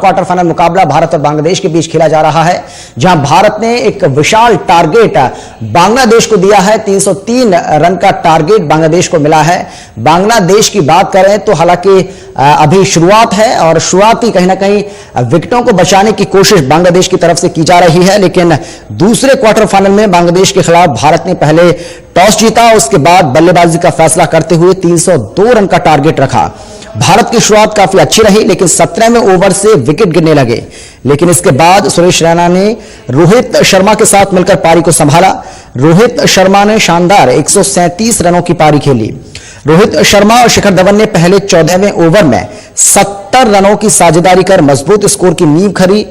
Quarter final मुकाबला भारत और बांग्लादेश के बीच खेला जा रहा है, जहां भारत ने एक विशाल टारगेट बांग्लादेश को दिया है। 303 रन का टारगेट बांग्लादेश को मिला है। बांग्लादेश की बात करें तो हालांकि अभी शुरुआत है और शुरुआती कहीं ना कहीं विकेटों को बचाने की कोशिश बांग्लादेश की तरफ से की जा रही है, लेकिन दूसरे क्वार्टर फाइनल में बांग्लादेश के खिलाफ भारत ने पहले टॉस जीता, उसके बाद बल्लेबाजी का फैसला करते हुए 302 रन का टारगेट रखा। भारत की शुरुआत काफी अच्छी रही, लेकिन 17वें ओवर से विकेट गिरने लगे, लेकिन इसके बाद सुरेश रैना ने रोहित शर्मा के साथ मिलकर पारी को संभाला। रोहित शर्मा ने शानदार 137 रनों की पारी खेली। रोहित शर्मा और शिखर धवन ने पहले 14वें ओवर में 70 रनों की साझेदारी कर मजबूत स्कोर की नींव खड़ी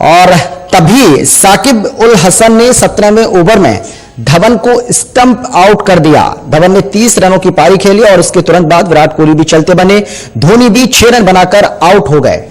और तभी साकिब उल हसन ने 17वें ओवर में धवन को स्टंप आउट कर दिया। धवन ने 30 रनों की पारी खेली और इसके तुरंत बाद विराट कोहली भी चलते बने, धोनी भी 6 रन बनाकर आउट हो गए।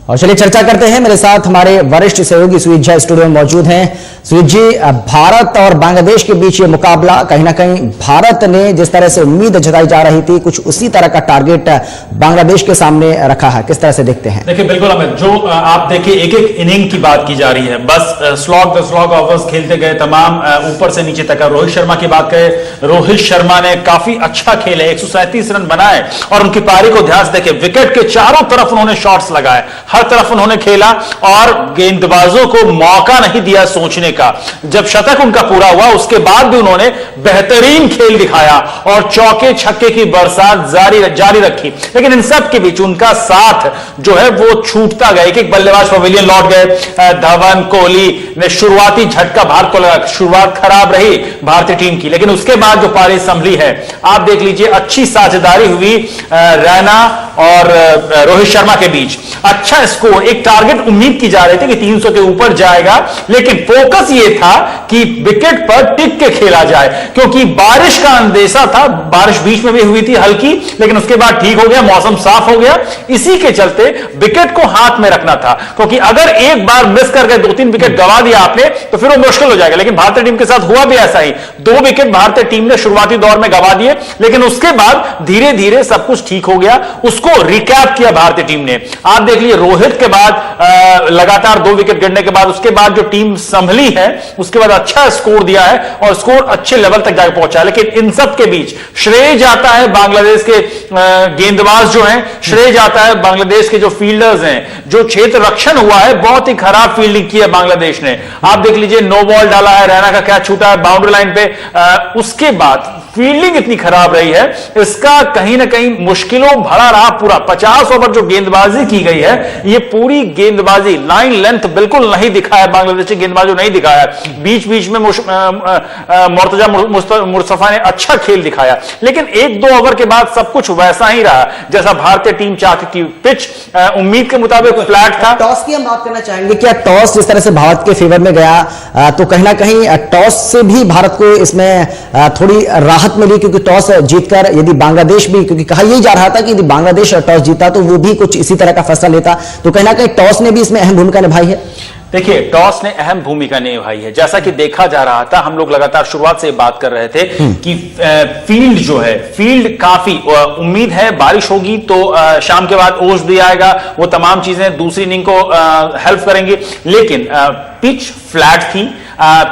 और चलिए चर्चा करते हैं, मेरे साथ हमारे वरिष्ठ सहयोगी सुजीत झा स्टूडियो में मौजूद हैं। सुजीत जी, भारत और बांग्लादेश के बीच ये मुकाबला, कहीं ना कहीं भारत ने जिस तरह से उम्मीद जताई जा रही थी, कुछ उसी तरह का टारगेट बांग्लादेश के सामने रखा है, किस तरह से देखते हैं? देखिए बिल्कुल अमित, जो आप देखिए एक एक इनिंग की बात की जा रही है, बस स्लॉग ओवर्स खेलते गए तमाम ऊपर से नीचे तक। रोहित शर्मा की बात करें, रोहित शर्मा ने काफी अच्छा खेले, 137 रन बनाए और उनकी पारी को ध्यान से देखें, विकेट के चारों तरफ उन्होंने शॉट्स लगाए, हर तरफ उन्होंने खेला और गेंदबाजों को मौका नहीं दिया सोचने का। जब शतक उनका पूरा हुआ उसके बाद भी उन्होंने बेहतरीन खेल दिखाया और चौके छक्के की बरसात जारी रखी, लेकिन इन सब के बीच उनका साथ जो है वो छूटता गया। एक बल्लेबाज पवेलियन लौट गए। धवन, कोहली ने शुरुआती झटका भारत को लगा, शुरुआत खराब रही भारतीय टीम की, लेकिन उसके बाद जो पारी संभली है आप देख लीजिए, अच्छी साझेदारी हुई रैना और रोहित शर्मा के बीच, अच्छा स्कोर। एक टारगेट उम्मीद की जा रही थी कि 300 के ऊपर जाएगा, लेकिन फोकस यह था कि विकेट पर टिक के खेला जाए, क्योंकि बारिश का अंदेशा था। बारिश बीच में भी हुई थी हल्की, लेकिन उसके बाद ठीक हो गया, मौसम साफ हो गया। इसी के चलते विकेट को हाथ में रखना था, क्योंकि अगर एक बार मिस करके 2-3 विकेट गवा दिया आपने तो फिर वो मुश्किल हो जाएगा। लेकिन भारतीय टीम के साथ हुआ भी ऐसा ही, 2 विकेट भारतीय टीम ने शुरुआती दौर में गवा दिए, लेकिन उसके बाद धीरे धीरे सब कुछ ठीक हो गया। उसको रिकैप किया भारतीय टीम ने। आप देख लीजिए, रोहित के बाद लगातार 2 विकेट गिरने के बाद उसके बाद जो टीम संभली है उसके बाद अच्छा स्कोर दिया है और स्कोर अच्छे लेवल तक जाकर पहुंचा है। लेकिन इन सब के बीच श्रेय जाता है बांग्लादेश के गेंदबाज जो हैं, श्रेय जाता है बांग्लादेश के जो फील्डर्स हैं। जो क्षेत्र रक्षण हुआ है, बहुत ही खराब फील्डिंग की है बांग्लादेश ने। आप देख लीजिए, नो बॉल डाला है, रैना का क्या छूटा है बाउंड्री लाइन पे, उसके बाद फील्डिंग इतनी खराब रही है, इसका कहीं ना कहीं मुश्किलों भरा रहा पूरा 50 ओवर जो गेंदबाजी की गई है। ये पूरी गेंदबाजी लाइन लेंथ बिल्कुल नहीं दिखाया, बांग्लादेशी गेंदबाजों नहीं दिखाया। बीच बीच में मुर्तजा मुस्तफा ने अच्छा खेल दिखाया, लेकिन 1-2 ओवर के बाद सब कुछ वैसा ही रहा जैसा भारतीय टीम चाहती थी। पिच उम्मीद के मुताबिक फ्लैट था। टॉस की हम बात करना चाहेंगे, क्या टॉस जिस तरह से भारत के फेवर में गया तो कहीं ना कहीं टॉस से भी भारत को इसमें थोड़ी राहत मिली, क्योंकि टॉस जीतकर यदि बांग्लादेश भी, क्योंकि कहा यही जा रहा था कि यदि बांग्लादेश टॉस जीता तो वो भी कुछ इसी तरह का फैसला लेता, तो कहीं ना कहीं टॉस ने भी इसमें अहम भूमिका निभाई है। देखिए, टॉस ने अहम भूमिका निभाई है। जैसा कि देखा जा रहा था, हम लोग लगातार शुरुआत से बात कर रहे थे कि फील्ड जो है, फील्ड काफी उम्मीद है बारिश होगी तो शाम के बाद ओस भी आएगा, वो तमाम चीजें दूसरी इनिंग को हेल्प करेंगी। लेकिन पिच फ्लैट थी,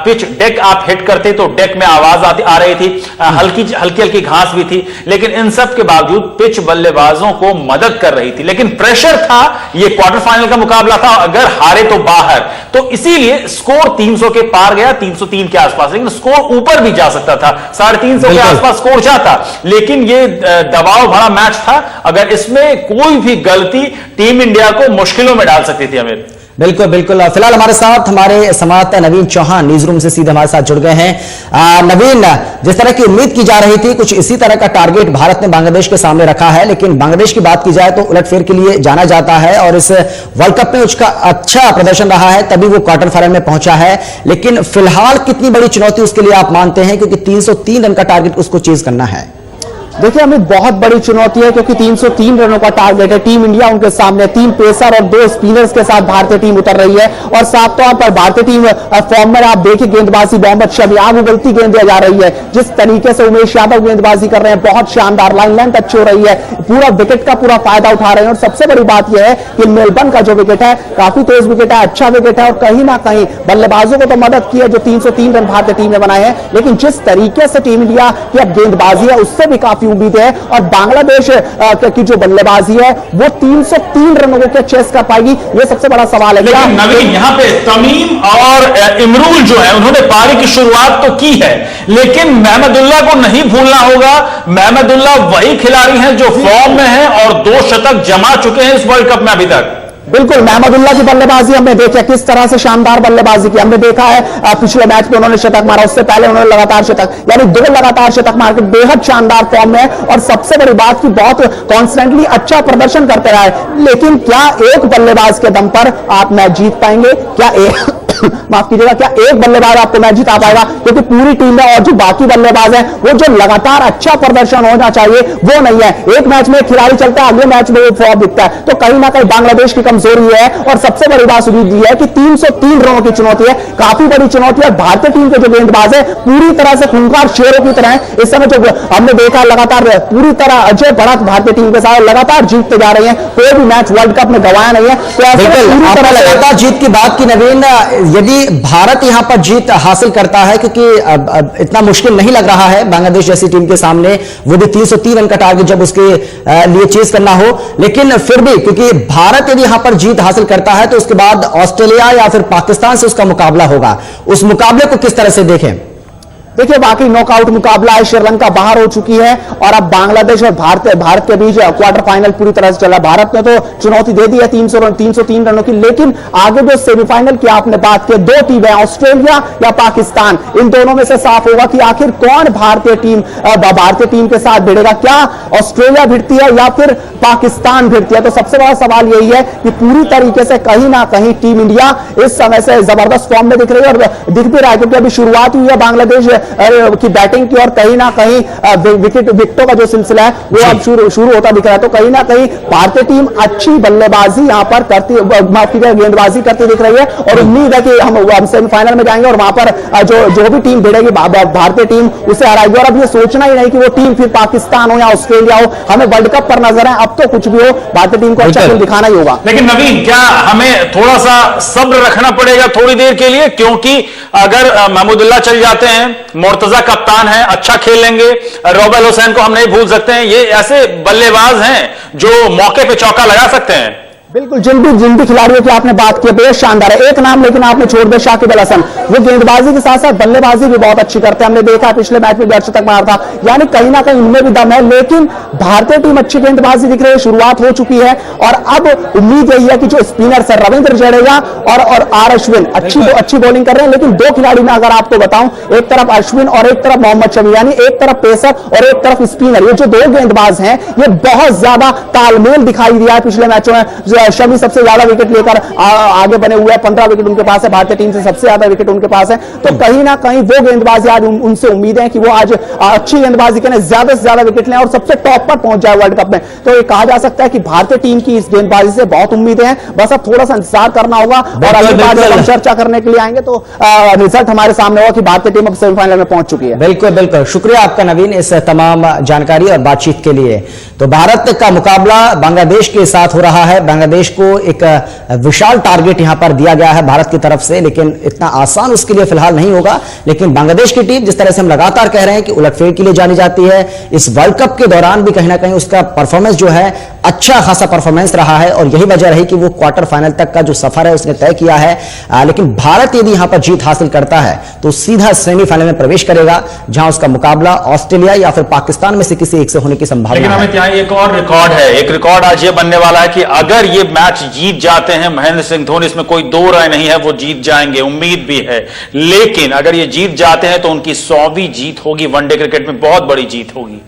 पिच डेक आप हिट करते तो डेक में आवाज आ रही थी, हल्की घास भी थी, लेकिन इन सब के बावजूद पिच बल्लेबाजों को मदद कर रही थी। लेकिन प्रेशर था, ये क्वार्टर फाइनल का मुकाबला था, अगर हारे तो बाहर, तो इसीलिए स्कोर 300 के पार गया, 303 के आसपास, लेकिन स्कोर ऊपर भी जा सकता था, 350 के आसपास स्कोर जाता। लेकिन ये दबाव भरा मैच था, अगर इसमें कोई भी गलती टीम इंडिया को मुश्किलों में डाल सकती थी। अमित, बिल्कुल बिल्कुल। फिलहाल हमारे साथ हमारे संवाददाता नवीन चौहान न्यूज रूम से सीधे हमारे साथ जुड़ गए हैं। नवीन, जिस तरह की उम्मीद की जा रही थी, कुछ इसी तरह का टारगेट भारत ने बांग्लादेश के सामने रखा है, लेकिन बांग्लादेश की बात की जाए तो उलटफेर के लिए जाना जाता है और इस वर्ल्ड कप में उसका अच्छा प्रदर्शन रहा है, तभी वो क्वार्टर फाइनल में पहुंचा है। लेकिन फिलहाल कितनी बड़ी चुनौती उसके लिए आप मानते हैं, क्योंकि 303 रन का टारगेट उसको चेज करना है? देखिए अमित, बहुत बड़ी चुनौती है क्योंकि 303 रनों का टारगेट है। टीम इंडिया उनके सामने 3 पेसर और 2 स्पिनर्स के साथ भारतीय टीम उतर रही है और साफ तौर पर भारतीय टीम फॉर्म में, आप देखिए गेंदबाजी मोहम्मद शमी, आग उगलती गेंद जा रही है। जिस तरीके से उमेश यादव गेंदबाजी कर रहे हैं, बहुत शानदार, लाइन लेंथ अच्छी हो रही है, पूरा विकेट का पूरा फायदा उठा रहे हैं। और सबसे बड़ी बात यह है कि मेलबर्न का जो विकेट है काफी तेज विकेट है, अच्छा विकेट है और कहीं ना कहीं बल्लेबाजों को तो मदद की है जो 303 रन भारतीय टीम ने बनाए हैं, लेकिन जिस तरीके से टीम इंडिया की अब गेंदबाजी है उससे भी काफी उम्मीद है। और बांग्लादेश की जो बल्लेबाजी है वो 303 रनों को चेस कर पाएगी, ये सबसे बड़ा सवाल है। लेकिन नवीन, यहां पे तमीम और इमरूल जो है उन्होंने पारी की शुरुआत तो की है, लेकिन महमदुल्लाह को नहीं भूलना होगा। महमदुल्लाह वही खिलाड़ी हैं जो फॉर्म में हैं और 2 शतक जमा चुके हैं इस वर्ल्ड कप में अभी तक। बिल्कुल, महमदुल्लाह की बल्लेबाजी हमने देखा किस तरह से शानदार बल्लेबाजी की। हमने देखा है पिछले मैच में उन्होंने शतक मारा, उससे पहले उन्होंने लगातार शतक, यानी 2 लगातार शतक मार के बेहद शानदार फॉर्म में है। और सबसे बड़ी बात की बहुत कॉन्स्टेंटली अच्छा प्रदर्शन करते रहे। लेकिन क्या एक बल्लेबाज के दम पर आप मैच जीत पाएंगे? क्या माफ कीजिएगा, क्या एक बल्लेबाज आपको मैच जिता पाएगा? क्योंकि पूरी टीम में और जो बाकी बल्लेबाज हैं वो जो लगातार अच्छा प्रदर्शन होना चाहिए वो नहीं है। एक मैच में खिलाड़ी चलता है, अगले मैच में वो फॉर्म दिखता है, तो कहीं ना कहीं बांग्लादेश की कमजोरी है। और सबसे बड़ी बात यह है कि 303 रनों की चुनौती है, काफी बड़ी चुनौती है। भारतीय टीम के जो गेंदबाज है पूरी तरह से खूंखार शेरों की तरह है। इस समय जो हमने देखा लगातार पूरी तरह अजय बढ़त भारतीय टीम के साथ लगातार जीतते जा रहे हैं, कोई भी मैच वर्ल्ड कप में गंवाया नहीं है। तो लगातार जीत की बात की नवीन, यदि भारत यहां पर जीत हासिल करता है, क्योंकि अब इतना मुश्किल नहीं लग रहा है बांग्लादेश जैसी टीम के सामने, वो भी 303 रन का टारगेट जब उसके लिए चेस करना हो, लेकिन फिर भी क्योंकि भारत यदि यहां पर जीत हासिल करता है तो उसके बाद ऑस्ट्रेलिया या फिर पाकिस्तान से उसका मुकाबला होगा। उस मुकाबले को किस तरह से देखें? देखिए वाकई नॉकआउट मुकाबला है, श्रीलंका बाहर हो चुकी है और अब बांग्लादेश और भारत के बीच क्वार्टर फाइनल पूरी तरह से चला। भारत ने तो चुनौती दे दी है 303 रनों की, लेकिन आगे जो सेमीफाइनल की आपने बात की, 2 टीमें ऑस्ट्रेलिया या पाकिस्तान, इन दोनों में से साफ होगा कि आखिर कौन भारतीय टीम के साथ भिड़ेगा। क्या ऑस्ट्रेलिया भिड़ती है या फिर पाकिस्तान भिड़ती है? तो सबसे बड़ा सवाल यही है कि पूरी तरीके से कहीं ना कहीं टीम इंडिया इस समय से जबरदस्त फॉर्म में दिख रही है और दिख भी रहा है, क्योंकि अभी शुरुआत हुई है बांग्लादेश की बैटिंग की और कहीं ना कहीं विकेटों का जो सिलसिला है वो अब शुरू होता दिख रहा है। तो कहीं ना कहीं भारतीय टीम अच्छी बल्लेबाजी यहां पर करती, गेंदबाजी करती दिख रही है और उम्मीद है कि हम सेमीफाइनल में जाएंगे और वहां पर जो भी टीम भिड़ेगी भारतीय टीम उसे हराएगी। और अब ये सोचना ही नहीं कि वो टीम फिर पाकिस्तान हो या ऑस्ट्रेलिया हो, हमें वर्ल्ड कप पर नजर है। अब तो कुछ भी हो, भारतीय टीम को अच्छा खेल दिखाना ही होगा। लेकिन नवीन, क्या हमें थोड़ा सा सब्र रखना पड़ेगा थोड़ी देर के लिए? क्योंकि अगर महमूदुल्लाह चल जाते हैं, मुर्तजा कप्तान है, अच्छा खेलेंगे, रोबेल हुसैन को हम नहीं भूल सकते हैं, ये ऐसे बल्लेबाज हैं जो मौके पे चौका लगा सकते हैं। बिल्कुल, जिन भी खिलाड़ियों की आपने बात की बेहद शानदार है। एक नाम लेकिन आपने छोड़ दिया, शाकिब अल हसन, वो गेंदबाजी के साथ साथ बल्लेबाजी भी बहुत अच्छी करते हैं। हमने देखा पिछले मैच में भी तक मारा था, यानी कहीं ना कहीं उनमें भी दम है। लेकिन भारतीय टीम अच्छी गेंदबाजी दिख रही है, शुरुआत हो चुकी है और अब उम्मीद यही है कि जो स्पिनर है रविंद्र जडेजा और आर अश्विन अच्छी बॉलिंग कर रहे हैं। लेकिन 2 खिलाड़ी में अगर आपको बताऊं, एक तरफ अश्विन और एक तरफ मोहम्मद शमी, यानी एक तरफ पेसर और एक तरफ स्पिनर, ये जो 2 गेंदबाज हैं ये बहुत ज्यादा तालमेल दिखाई दिया है पिछले मैचों में। शमी सबसे ज्यादा विकेट लेकर आगे बने हुए हैं, 15 विकेट उनके पास है, भारतीय टीम से सबसे ज्यादा विकेट उनके पास है। तो कहीं ना कहीं वो गेंदबाजी आज उनसे उम्मीद है कि वो आज अच्छी गेंदबाजी करें, ज्यादा से ज्यादा विकेट लें और सबसे टॉप पर पहुंच जाए वर्ल्ड कप में। तो ये कहा जा सकता है कि भारतीय टीम की इस गेंदबाजी से बहुत उम्मीदें हैं, बस अब थोड़ा सा इंतजार करना होगा और अगली बार जब हम चर्चा करने के लिए आएंगे तो रिजल्ट हमारे सामने होगा कि भारतीय टीम अब सेमीफाइनल में पहुंच चुकी है। बिल्कुल बिल्कुल, शुक्रिया आपका नवीन इस तमाम जानकारी और बातचीत के लिए। तो भारत का मुकाबला बांग्लादेश के साथ हो रहा है। बांग्लादेश को एक विशाल टारगेट यहां पर दिया गया है भारत की तरफ से, लेकिन इतना आसान उसके लिए फिलहाल नहीं होगा। लेकिन बांग्लादेश की टीम जिस तरह से हम लगातार कह रहे हैं कि उलटफेर के लिए जानी जाती है, इस वर्ल्ड कप के दौरान भी कहीं ना कहीं उसका परफॉर्मेंस जो है अच्छा खासा परफॉर्मेंस रहा है और यही वजह रही कि वो क्वार्टर फाइनल तक का जो सफर है उसने तय किया है। लेकिन भारत यदि यहां पर जीत हासिल करता है तो सीधा सेमीफाइनल में प्रवेश करेगा, जहां उसका मुकाबला ऑस्ट्रेलिया या फिर पाकिस्तान में से किसी एक से होने की संभावना है। लेकिन हमें यहाँ एक और रिकॉर्ड है, एक रिकॉर्ड आज ये बनने वाला है कि अगर ये मैच जीत जाते हैं महेंद्र सिंह धोनी, इसमें कोई 2 राय नहीं है, वो जीत जाएंगे, उम्मीद भी है। लेकिन अगर ये जीत जाते हैं तो उनकी 100वीं जीत होगी, वनडे क्रिकेट में बहुत बड़ी जीत होगी।